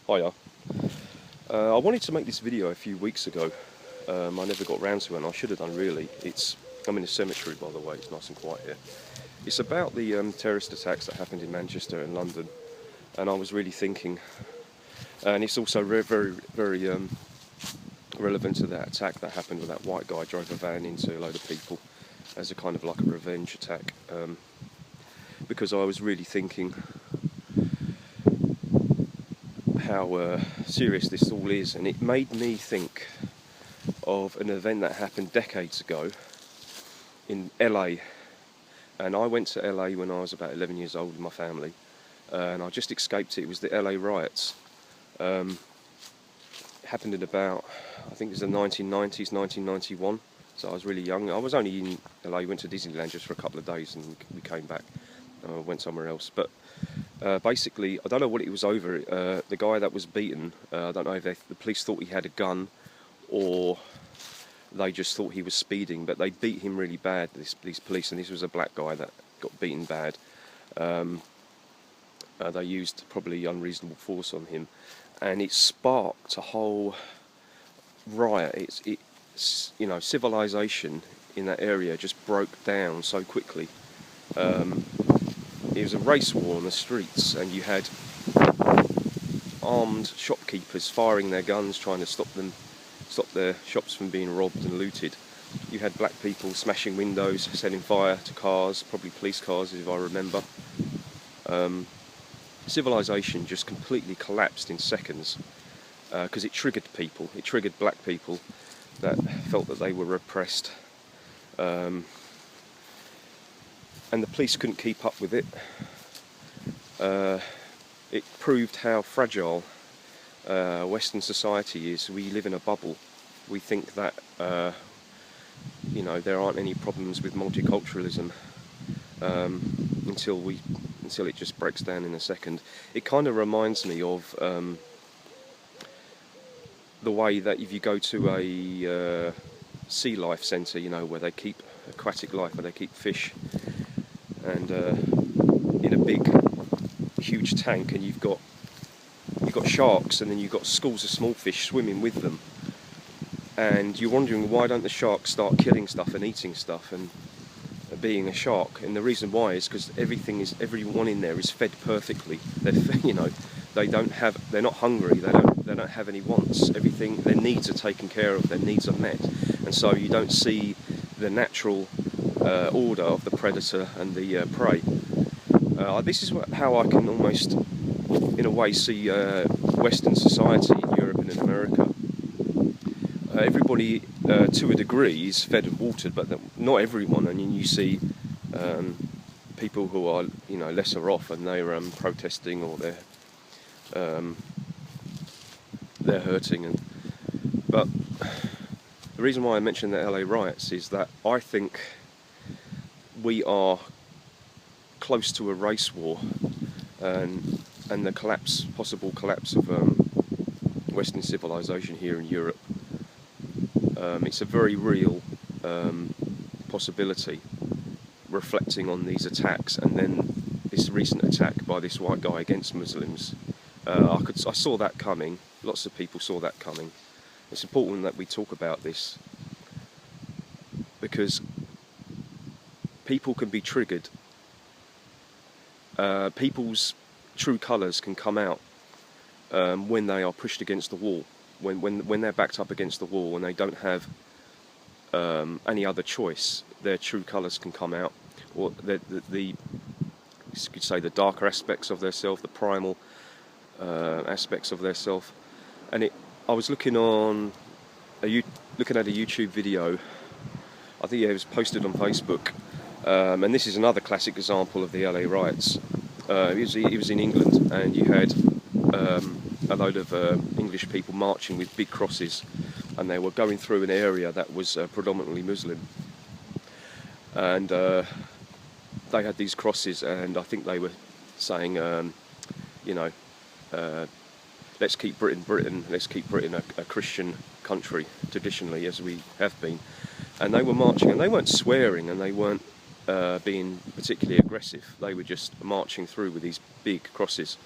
Hiya. I wanted to make this video a few weeks ago. I never got round to it, and I should have done really. I'm in a cemetery, by the way. It's nice and quiet here. It's about the terrorist attacks that happened in Manchester and London, and I was really thinking, and it's also very relevant to that attack that happened where that white guy drove a van into a load of people as a kind of like a revenge attack. Because I was really thinking how serious this all is, and it made me think of an event that happened decades ago in LA. And I went to LA when I was about 11 years old with my family, and I just escaped it. It was the LA riots. It happened in about, I think it was the 1990s, 1991, so I was really young. I was only in LA, went to Disneyland just for a couple of days and we came back. Went somewhere else, but basically, I don't know what it was over. The guy that was beaten, I don't know if the police thought he had a gun or they just thought he was speeding, but they beat him really bad, these police, and this was a black guy that got beaten bad. They used probably unreasonable force on him, and it sparked a whole riot. Civilization in that area just broke down so quickly. It was a race war on the streets, and you had armed shopkeepers firing their guns, trying to stop their shops from being robbed and looted. You had black people smashing windows, setting fire to cars, probably police cars if I remember. Civilization just completely collapsed in seconds because it triggered people. It triggered black people that felt that they were oppressed. And the police couldn't keep up with it. It proved how fragile Western society is. We live in a bubble. We think that there aren't any problems with multiculturalism until it just breaks down in a second. It kind of reminds me of the way that if you go to a sea life centre, where they keep aquatic life, where they keep fish, and in a big, huge tank, and you've got sharks, and then you've got schools of small fish swimming with them, and you're wondering why don't the sharks start killing stuff and eating stuff and being a shark? And the reason why is because everyone in there is fed perfectly. They're not hungry. They don't have any wants. Everything, their needs are taken care of. Their needs are met, and so you don't see the natural order of the predator and the prey. This is how I can almost, in a way, see Western society in Europe and in America. Everybody, to a degree, is fed and watered, but not everyone. I mean, you see people who are, lesser off, and they're protesting, or they're hurting. But the reason why I mention the LA riots is that I think we are close to a race war, and the possible collapse of Western civilization here in Europe. It's a very real possibility, reflecting on these attacks, and then this recent attack by this white guy against Muslims. I saw that coming. Lots of people saw that coming. It's important that we talk about this, because people can be triggered. People's true colours can come out when they are pushed against the wall, when they're backed up against the wall and they don't have any other choice. Their true colours can come out, or you could say the darker aspects of their self, the primal aspects of their self. And I was looking at a YouTube video. I think it was posted on Facebook, and this is another classic example of the LA riots. It was in England, and you had a load of English people marching with big crosses, and they were going through an area that was predominantly Muslim, and they had these crosses, and I think they were saying, let's keep Britain, let's keep Britain a Christian country, traditionally, as we have been. And they were marching, and they weren't swearing, and they weren't being particularly aggressive. They were just marching through with these big crosses.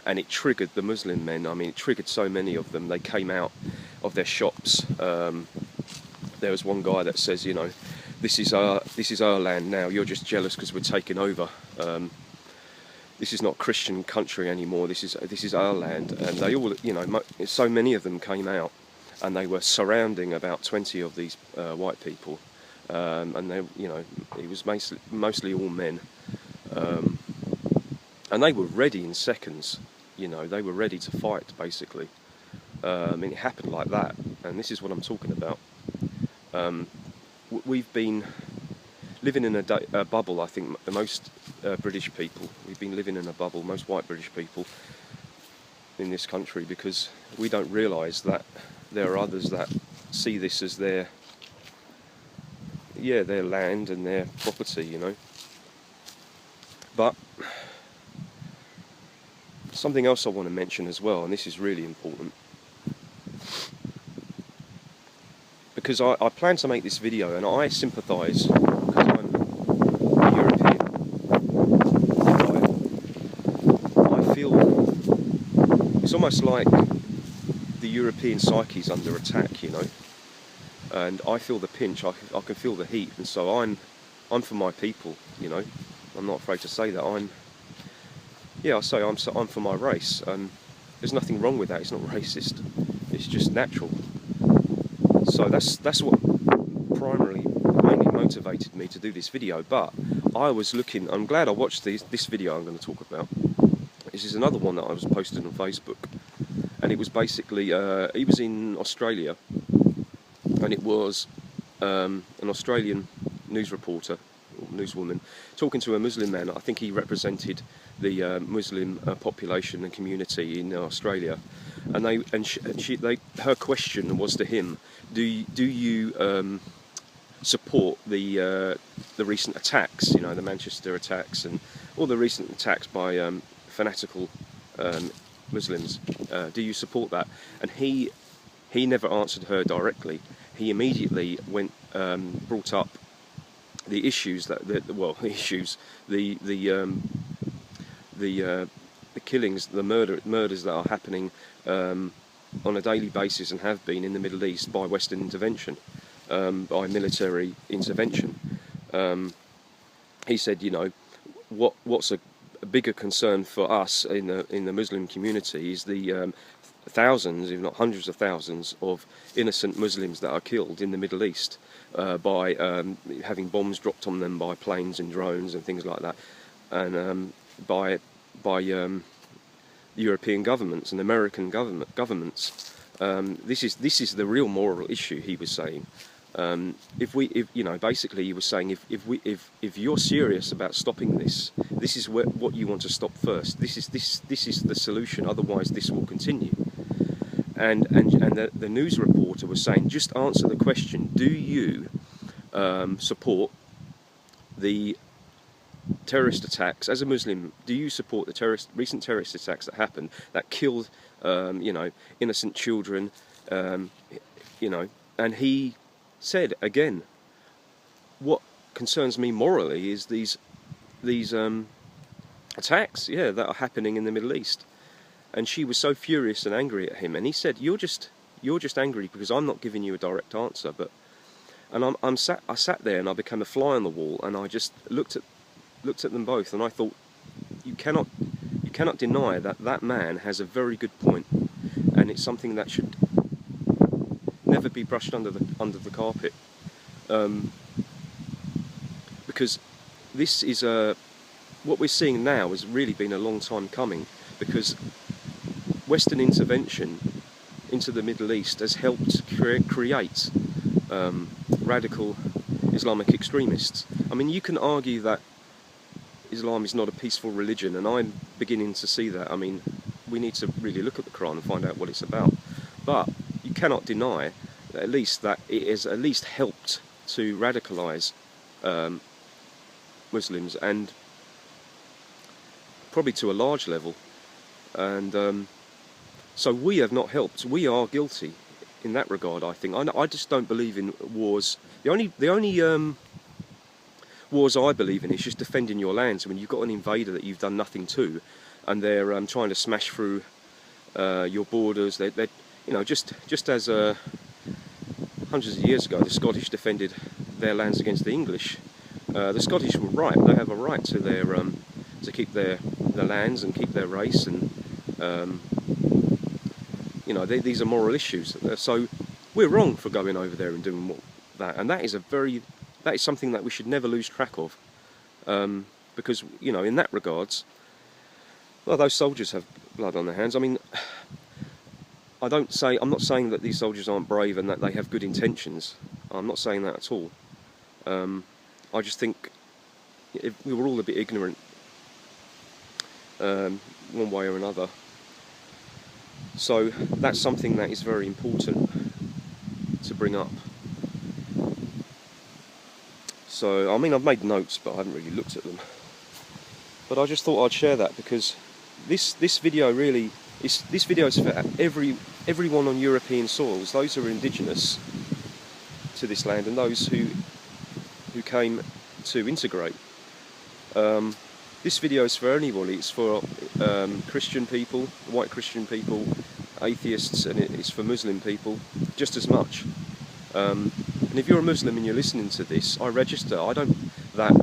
and it triggered the Muslim men. I mean, it triggered so many of them. They came out of their shops. There was one guy that says, you know, this is our land now. You're just jealous because we're taking over. This is not Christian country anymore. This is our land. And they all, you know, so many of them came out, and they were surrounding about 20 of these white people, and they, you know, it was mostly all men, and they were ready in seconds. You know, they were ready to fight basically. And it happened like that, and this is what I'm talking about. We've been living in a bubble. I think most British people, we've been living in a bubble, most white British people in this country, because we don't realise that there are others that see this as their land and their property, you know. But something else I want to mention as well, and this is really important, because I plan to make this video, and I sympathise, because I'm a European. I feel it's almost like the European psyche's under attack, you know, and I feel the pinch. I can feel the heat, and so I'm for my people, you know. I'm not afraid to say that. I'm for my race. There's nothing wrong with that. It's not racist. It's just natural. So that's what mainly motivated me to do this video. But I was looking. I'm glad I watched this video I'm going to talk about. This is another one that I was posted on Facebook, and it was basically he was in Australia, and it was an Australian news reporter, or newswoman, talking to a Muslim man. I think he represented the Muslim population and community in Australia, and her question was to him: Do you support the recent attacks? You know, the Manchester attacks and all the recent attacks by fanatical Muslims. Do you support that? And he never answered her directly. He immediately brought up the issues the killings, the murders that are happening on a daily basis and have been in the Middle East by Western intervention, by military intervention. He said, you know, what's a bigger concern for us in the Muslim community is the thousands, if not hundreds of thousands, of innocent Muslims that are killed in the Middle East by having bombs dropped on them by planes and drones and things like that, and by European governments and American governments. This is the real moral issue, he was saying. Basically he was saying, if you're serious about stopping this is what you want to stop first. This is the solution. Otherwise, this will continue. And the news reporter was saying, just answer the question: do you support the terrorist attacks as a Muslim? Do you support the recent terrorist attacks that happened, that killed innocent children? And he said again, what concerns me morally is these attacks, that are happening in the Middle East. And she was so furious and angry at him, and he said, you're just angry because I'm not giving you a direct answer. I sat there and I became a fly on the wall, and I just looked at them both, and I thought, you cannot deny that man has a very good point, and it's something that should never be brushed under the carpet, because this is what we're seeing now has really been a long time coming, because Western intervention into the Middle East has helped create radical Islamic extremists. I mean, you can argue that Islam is not a peaceful religion, and I'm beginning to see that. I mean, we need to really look at the Quran and find out what it's about. But you cannot deny that it has at least helped to radicalise Muslims, and probably to a large level. And so we have not helped. We are guilty in that regard, I think. I just don't believe in wars. The only wars I believe in is just defending your lands. When you've got an invader that you've done nothing to, and they're trying to smash through your borders. They're you know, just as hundreds of years ago the Scottish defended their lands against the English. The Scottish were right; they have a right to their to keep their lands and keep their race, and you know, these are moral issues. So we're wrong for going over there and doing that, and that is something that we should never lose track of, because, you know, in that regards, well, those soldiers have blood on their hands. I mean, I'm not saying that these soldiers aren't brave and that they have good intentions. I'm not saying that at all. I just think we were all a bit ignorant, one way or another. So that's something that is very important to bring up. So, I mean, I've made notes, but I haven't really looked at them. But I just thought I'd share that, because this video really is for everyone on European soils, those who are indigenous to this land and those who came to integrate. This video is for anybody. It's for Christian people, white Christian people, atheists, and it's for Muslim people just as much. And if you're a Muslim and you're listening to this, I register. That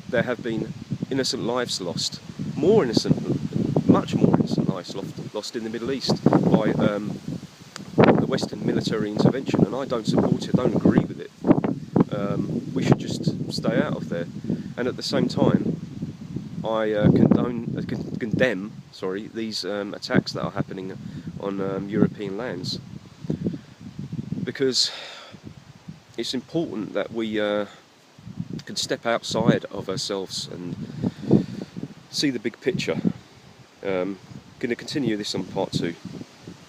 there have been innocent lives lost, much more innocent lives lost in the Middle East by the Western military intervention, and I don't support it. I don't agree with it. We should just stay out of there. And at the same time, I condemn these attacks that are happening on European lands, because it's important that we can step outside of ourselves and see the big picture. Going to continue this on part 2.